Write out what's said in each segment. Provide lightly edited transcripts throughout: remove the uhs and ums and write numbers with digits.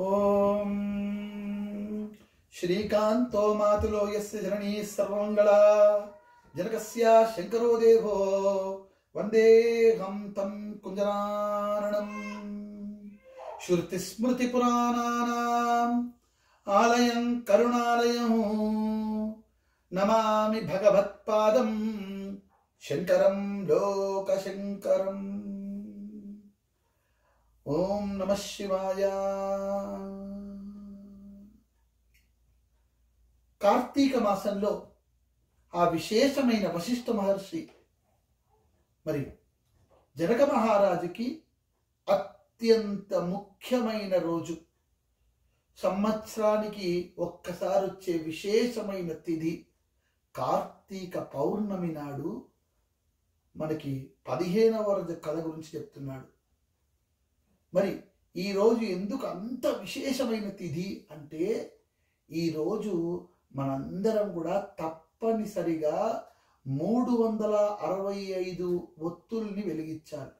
ఓం శ్రీకాంతో మాతులో యస్య జననీ సర్వమంగళా జనకస్య శంకరో దేవో వందేహం తం కుంజరాననం. శృతి స్మృతి పురాణానాం ఆలయం కరుణాలయం నమామి భగవత్పాదం శంకరం లోకశంకరం. ఓం నమః శివాయ. కార్తీక మాసంలో ఆ విశేషమైన వశిష్ఠ మహర్షి మరి జనక మహారాజుకి అత్యంత ముఖ్యమైన రోజు, సంవత్సరానికి ఒక్కసారి వచ్చే విశేషమైన తిథి కార్తీక పౌర్ణమి నాడు మనకి 15వ రోజు కథ గురించి చెప్తున్నాడు. మరి ఈరోజు ఎందుకు అంత విశేషమైన తిథి అంటే, ఈరోజు మనందరం కూడా తప్పనిసరిగా 365 ఒత్తుల్ని వెలిగించాలి.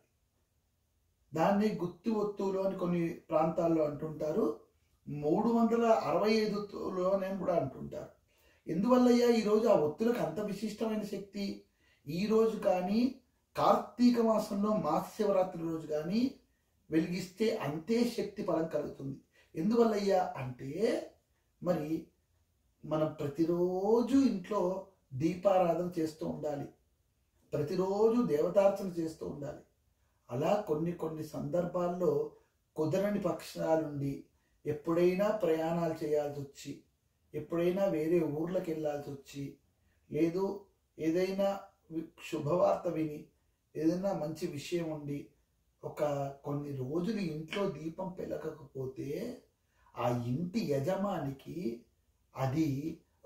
దాన్ని గుత్తి ఒత్తులు అని కొన్ని ప్రాంతాల్లో అంటుంటారు, 365 ఒత్తులు అని కూడా అంటుంటారు. ఎందువల్లయ్యా ఈరోజు ఆ ఒత్తులకు అంత విశిష్టమైన శక్తి? ఈరోజు కానీ కార్తీక మాసంలో మహాశివరాత్రి రోజు కానీ వెలిగిస్తే అంతే శక్తి ఫలం కలుగుతుంది. ఎందువల్లయ్యా అంటే, మరి మనం ప్రతిరోజు ఇంట్లో దీపారాధన చేస్తూ ఉండాలి, ప్రతిరోజు దేవతార్చన చేస్తూ ఉండాలి. అలా కొన్ని సందర్భాల్లో కుదరని పక్షాలుండి ఎప్పుడైనా ప్రయాణాలు చేయాల్సి వచ్చి, ఎప్పుడైనా వేరే ఊర్లకు వెళ్ళాల్సి వచ్చి, లేదు ఏదైనా శుభవార్త విని ఏదైనా మంచి విషయం ఉండి కొన్ని రోజులు ఇంట్లో దీపం పెలగకపోతే ఆ ఇంటి యజమానికి అది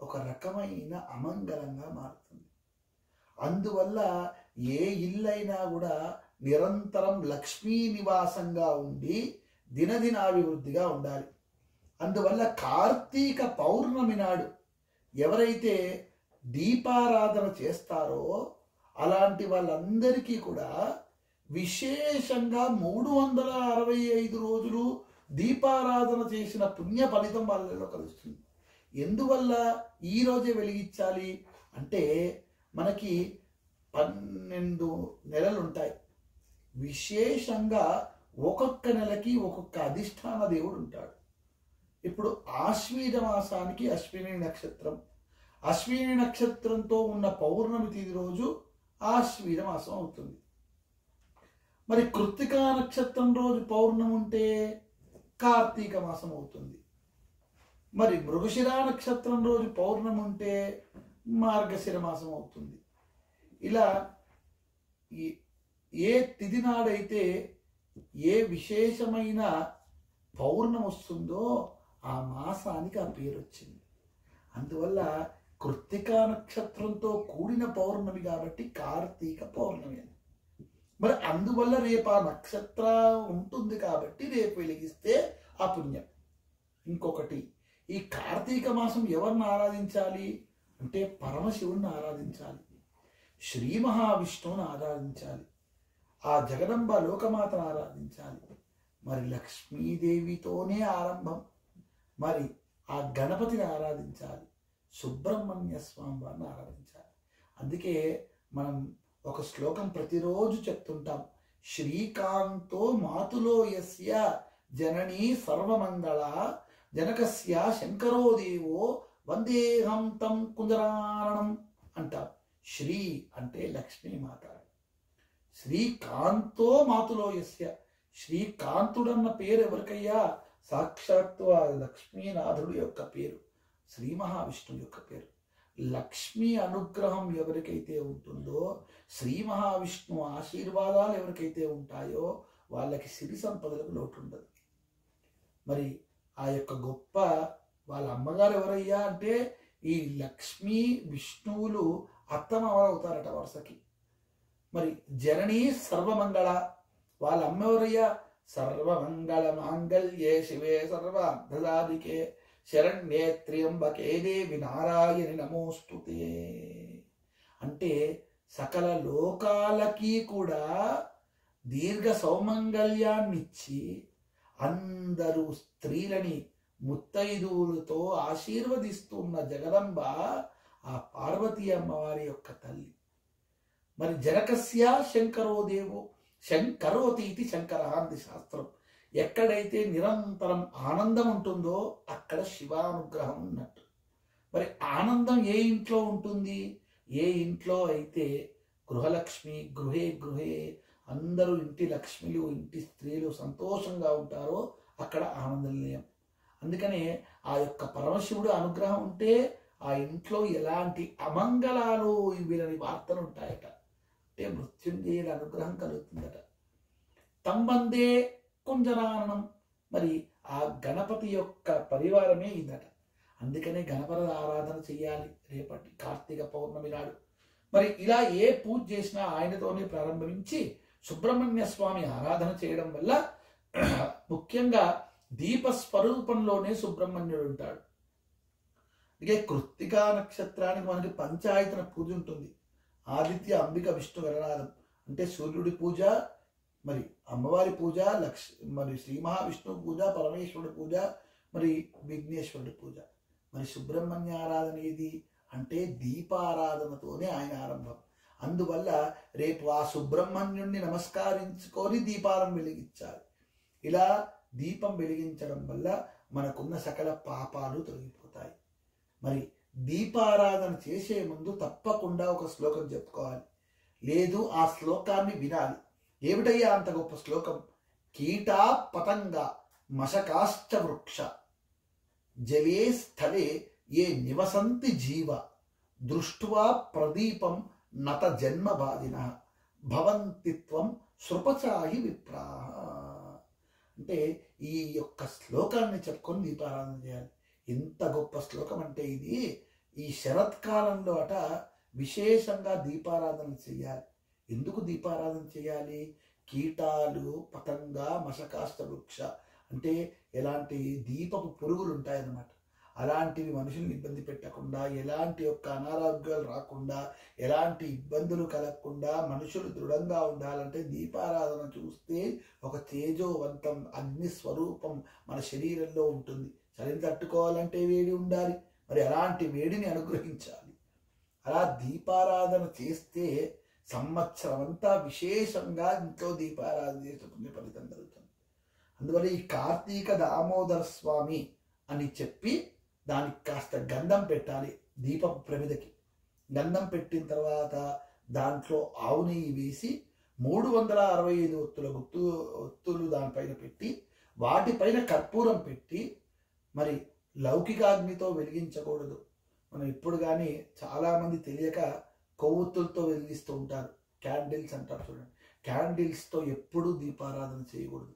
ఒక రకమైన అమంగళంగా మారుతుంది. అందువల్ల ఏ ఇల్లైనా కూడా నిరంతరం లక్ష్మీ నివాసంగా ఉండి దినదినాభివృద్ధిగా ఉండాలి. అందువల్ల కార్తీక పౌర్ణమి నాడు ఎవరైతే దీపారాధన చేస్తారో అలాంటి వాళ్ళందరికీ కూడా విశేషంగా 365 రోజులు దీపారాధన చేసిన పుణ్య ఫలితం వాళ్ళలో కలుస్తుంది. ఎందువల్ల ఈ రోజే వెలిగించాలి అంటే, మనకి 12 నెలలు ఉంటాయి. విశేషంగా ఒక్కొక్క నెలకి ఒక్కొక్క అధిష్టాన దేవుడు ఉంటాడు. ఇప్పుడు ఆశ్వీజ మాసానికి అశ్విని నక్షత్రం, అశ్విని నక్షత్రంతో ఉన్న పౌర్ణమి తిథి రోజు ఆశ్వీజ మాసం అవుతుంది. మరి కృత్తికా నక్షత్రం రోజు పౌర్ణమి ఉంటే కార్తీక మాసం అవుతుంది. మరి మృగశిర నక్షత్రం రోజు పౌర్ణమి ఉంటే మార్గశిర మాసం అవుతుంది. ఇలా ఏ తిథి నాడైతే ఏ విశేషమైన పౌర్ణమి వస్తుందో ఆ మాసానికి ఆ పేరు వచ్చింది. అందువల్ల కృత్తికా నక్షత్రంతో కూడిన పౌర్ణమి కాబట్టి కార్తీక పౌర్ణమి అని. మరి అందువల్ల రేపు ఆ నక్షత్రం ఉంటుంది కాబట్టి రేపు వెలిగిస్తే ఆ పుణ్యం. ఇంకొకటి, ఈ కార్తీక మాసం ఎవరిని ఆరాధించాలి అంటే పరమశివుణ్ణి ఆరాధించాలి, శ్రీ మహావిష్ణువుని ఆరాధించాలి, ఆ జగదంబ లోకమాతను ఆరాధించాలి. మరి లక్ష్మీదేవితోనే ఆరంభం. మరి ఆ గణపతిని ఆరాధించాలి, సుబ్రహ్మణ్య స్వామి వారిని ఆరాధించాలి. అందుకే మనం ఒక శ్లోకం ప్రతిరోజు చెప్తుంటాం, శ్రీకాంతో మాతులో యస్య జననీ సర్వమంగళ జనకస్య శంకరో దేవో వందేహం తం కుంజరాననం అంటాం. శ్రీ అంటే లక్ష్మీమాత, శ్రీకాంతో మాతులో యస్య, శ్రీకాంతుడన్న పేరు ఎవరికయ్యా? సాక్షాత్తు ఆ లక్ష్మీనాథుడు యొక్క పేరు, శ్రీ మహావిష్ణువు యొక్క పేరు. లక్ష్మీ అనుగ్రహం ఎవరికైతే ఉంటుందో, శ్రీ మహావిష్ణువు ఆశీర్వాదాలు ఎవరికైతే ఉంటాయో వాళ్ళకి సిరి సంపదలకు లోటు ఉండదు. మరి ఆ యొక్క గొప్ప వాళ్ళ అమ్మగారు ఎవరయ్యా అంటే, ఈ లక్ష్మీ విష్ణువులు అత్తమవుతారట వరుసకి. మరి జననీ సర్వమంగళ, వాళ్ళ అమ్మ ఎవరయ్యా? సర్వమంగళ మాంగళ్యే శివే సర్వార్థసాధికే శరణ్యే త్ర్యంబకే దేవి నారాయణి నమోస్తుతే. అంటే సకల లోకాలకి కూడా దీర్ఘ సౌమంగళ్యాన్నిచ్చి అందరూ స్త్రీలని ముత్తైదువులతో ఆశీర్వదిస్తున్న జగదంబ ఆ పార్వతీ అమ్మవారి యొక్క తల్లి. మరి జనకస్య శంకరో దేవో శంకరోతి ఇది శంకర అంది శాస్త్రం. ఎక్కడైతే నిరంతరం ఆనందం ఉంటుందో అక్కడ శివానుగ్రహం ఉన్నట్టు. మరి ఆనందం ఏ ఇంట్లో ఉంటుంది? ఏ ఇంట్లో అయితే గృహలక్ష్మి గృహే గృహే అందరూ ఇంటి లక్ష్మిలు ఇంటి స్త్రీలు సంతోషంగా ఉంటారో అక్కడ ఆనంద నిలయం. అందుకనే ఆ యొక్క పరమశివుడు అనుగ్రహం ఉంటే ఆ ఇంట్లో ఎలాంటి అమంగళాలు వీళ్ళని వార్తలు ఉంటాయట. అంటే మృత్యుంజయుల అనుగ్రహం కలుగుతుందట. తంబందే కుంజనానం. మరి ఆ గణపతి యొక్క పరివారమే ఇదట. అందుకనే గణపతి ఆరాధన చెయ్యాలి రేపటి కార్తీక పౌర్ణమి నాడు. మరి ఇలా ఏ పూజ చేసినా ఆయనతోనే ప్రారంభించి సుబ్రహ్మణ్య స్వామి ఆరాధన చేయడం వల్ల ముఖ్యంగా దీపస్వరూపంలోనే సుబ్రహ్మణ్యుడు ఉంటాడు. ఇక కృత్తికా నక్షత్రానికి మనకి పంచాయతన పూజ ఉంటుంది. ఆదిత్య అంబిక విష్ణు గణనాథం అంటే సూర్యుడి పూజ, మరి అమ్మవారి పూజ, మరి శ్రీ మహావిష్ణువు పూజ, పరమేశ్వరుడి పూజ, మరి విఘ్నేశ్వరుడి పూజ. మరి సుబ్రహ్మణ్య ఆరాధన ఏది అంటే దీపారాధనతోనే ఆయన ఆరంభం. అందువల్ల రేపు ఆ సుబ్రహ్మణ్యుణ్ణి నమస్కరించుకొని దీపాలను వెలిగించాలి. ఇలా దీపం వెలిగించడం వల్ల మనకున్న సకల పాపాలు తొలగిపోతాయి. మరి దీపారాధన చేసే ముందు తప్పకుండా ఒక శ్లోకం చెప్పుకోవాలి, లేదు ఆ శ్లోకాన్ని వినాలి. ఏమిటయ్యా అంత గొప్ప శ్లోకం? కీటా పతంగ మశకాశ్చ వృక్ష జలే స్థలే ఏ నివసంతి జీవ దృష్ట్వా ప్రదీపం నత జన్మబాధిన భవంతిత్వం సృపచాహి విప్రాహ. అంటే ఈ యొక్క శ్లోకాన్ని చెప్పుకొని దీపారాధన చేయాలి. ఎంత గొప్ప శ్లోకం అంటే ఇది. ఈ శరత్కాలంలో అట విశేషంగా దీపారాధన చేయాలి. ఎందుకు దీపారాధన చేయాలి? కీటాలు పతంగ మశకాష్ట వృక్ష అంటే ఎలాంటి దీపపు పురుగులు ఉంటాయన్నమాట. అలాంటివి మనుషుల్ని ఇబ్బంది పెట్టకుండా, ఎలాంటి యొక్క అనారోగ్యాలు రాకుండా, ఎలాంటి ఇబ్బందులు కలగకుండా మనుషులు దృఢంగా ఉండాలంటే దీపారాధన చూస్తే ఒక తేజోవంతం అగ్ని స్వరూపం మన శరీరంలో ఉంటుంది. చలిని తట్టుకోవాలంటే వేడి ఉండాలి. మరి అలాంటి వేడిని అనుగ్రహించాలి. అలా దీపారాధన చేస్తే సంవత్సరం అంతా విశేషంగా ఇంట్లో దీపారాధన చేసే పుణ్య ఫలితం కలుగుతుంది. అందువల్ల ఈ కార్తీక దామోదర స్వామి అని చెప్పి దానికి కాస్త గంధం పెట్టాలి. దీపపు ప్రమిదకి గంధం పెట్టిన తర్వాత దాంట్లో ఆవు నెయ్యి వేసి 365 ఒత్తులు దానిపైన పెట్టి వాటిపైన కర్పూరం పెట్టి, మరి లౌకికాగ్నితో వెలిగించకూడదు. మనం ఇప్పుడు కానీ చాలామంది తెలియక కొవ్వొత్తులతో వెలిగిస్తూ ఉంటారు. క్యాండిల్స్ అంటారు చూడండి. క్యాండిల్స్తో ఎప్పుడూ దీపారాధన చేయకూడదు.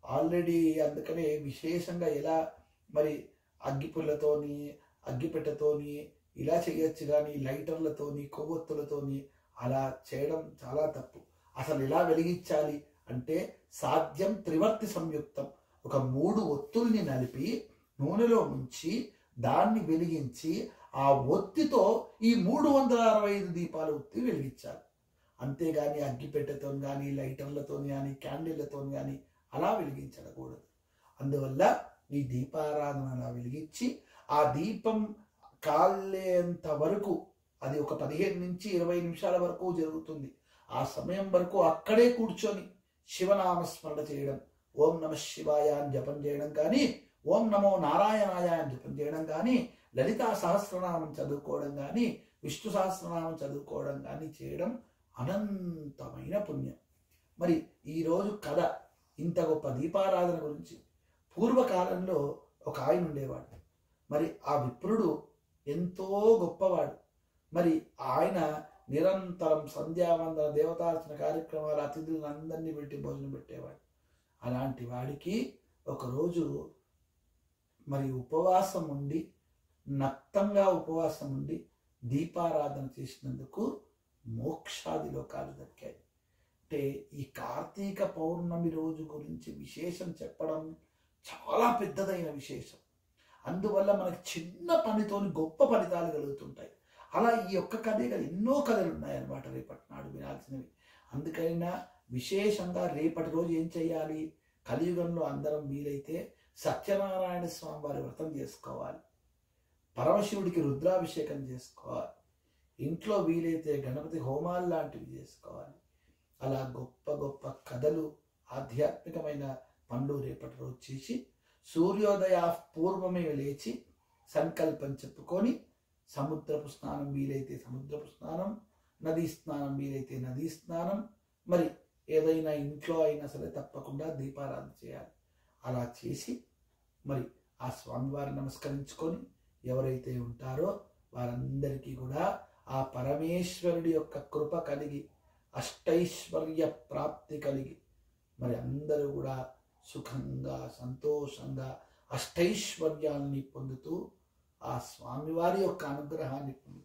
ఆల్రెడీ అందుకనే విశేషంగా ఎలా మరి అగ్గిపుల్లతోని అగ్గిపెట్టతోని ఇలా చేయొచ్చు, కానీ లైటర్లతోని కొవ్వొత్తులతోని అలా చేయడం చాలా తప్పు. అసలు ఎలా వెలిగించాలి అంటే సాధ్యం త్రివర్తి సంయుక్తం. ఒక 3 ఒత్తుల్ని నలిపి నూనెలో ముంచి దాన్ని వెలిగించి ఆ ఒత్తితో ఈ 365 దీపాల ఒత్తి వెలిగించాలి. అంతేగాని అగ్గిపెట్టెతో కానీ లైటర్లతో కానీ క్యాండిళ్లతో కానీ అలా వెలిగించకూడదు. అందువల్ల ఈ దీపారాధన అలా వెలిగించి ఆ దీపం కాలేంత వరకు, అది ఒక 15 నుంచి 20 నిమిషాల వరకు జరుగుతుంది. ఆ సమయం వరకు అక్కడే కూర్చొని శివనామస్మరణ చేయడం, ఓం నమ శివాయ అని జపం చేయడం కానీ, ఓం నమో నారాయణాయ అని జపం చేయడం కానీ, లలితా సహస్రనామం చదువుకోవడం కానీ, విష్ణు సహస్రనామం చదువుకోవడం కానీ చేయడం అనంతమైన పుణ్యం. మరి ఈరోజు కథ ఇంత గొప్ప దీపారాధన గురించి. పూర్వకాలంలో ఒక ఆయన ఉండేవాడు. మరి ఆ విప్రుడు ఎంతో గొప్పవాడు. మరి ఆయన నిరంతరం సంధ్యావందన దేవతార్చన కార్యక్రమాలు అతిథులను అందరినీ పెట్టి భోజనం పెట్టేవాడు. అలాంటి వాడికి ఒకరోజు మరి ఉపవాసం ఉండి, నక్తంగా ఉపవాసం ఉండి దీపారాధన చేసినందుకు మోక్షాది లోకాలు దక్కాయి. అంటే ఈ కార్తీక పౌర్ణమి రోజు గురించి విశేషం చెప్పడం చాలా పెద్దదైన విశేషం. అందువల్ల మనకి చిన్న పనితోని గొప్ప ఫలితాలు కలుగుతుంటాయి. అలా ఈ ఒక్క కథే కదా, ఎన్నో కథలు ఉన్నాయన్నమాట రేపటి నాడు వినాల్సినవి. అందుకైనా విశేషంగా రేపటి రోజు ఏం చేయాలి? కలియుగంలో అందరం వీలైతే సత్యనారాయణ స్వామి వారి వ్రతం చేసుకోవాలి, పరమశివుడికి రుద్రాభిషేకం చేసుకోవాలి, ఇంట్లో వీలైతే గణపతి హోమాలు లాంటివి చేసుకోవాలి. అలా గొప్ప గొప్ప కథలు ఆధ్యాత్మికమైన పనులు రేపటి రోజు చేసి సూర్యోదయ పూర్వమే లేచి సంకల్పం చెప్పుకొని సముద్రపు స్నానం వీలైతే సముద్రపు స్నానం, నదీ స్నానం వీలైతే నదీ స్నానం, మరి ఏదైనా ఇంట్లో అయినా సరే తప్పకుండా దీపారాధన చేయాలి. అలా చేసి మరి ఆ స్వామివారిని నమస్కరించుకొని ఎవరైతే ఉంటారో వారందరికీ కూడా ఆ పరమేశ్వరుడి యొక్క కృప కలిగి అష్టైశ్వర్య ప్రాప్తి కలిగి మరి అందరూ కూడా సుఖంగా సంతోషంగా అష్టైశ్వర్యాన్ని పొందుతూ ఆ స్వామివారి యొక్క అనుగ్రహాన్ని పొందుతారు.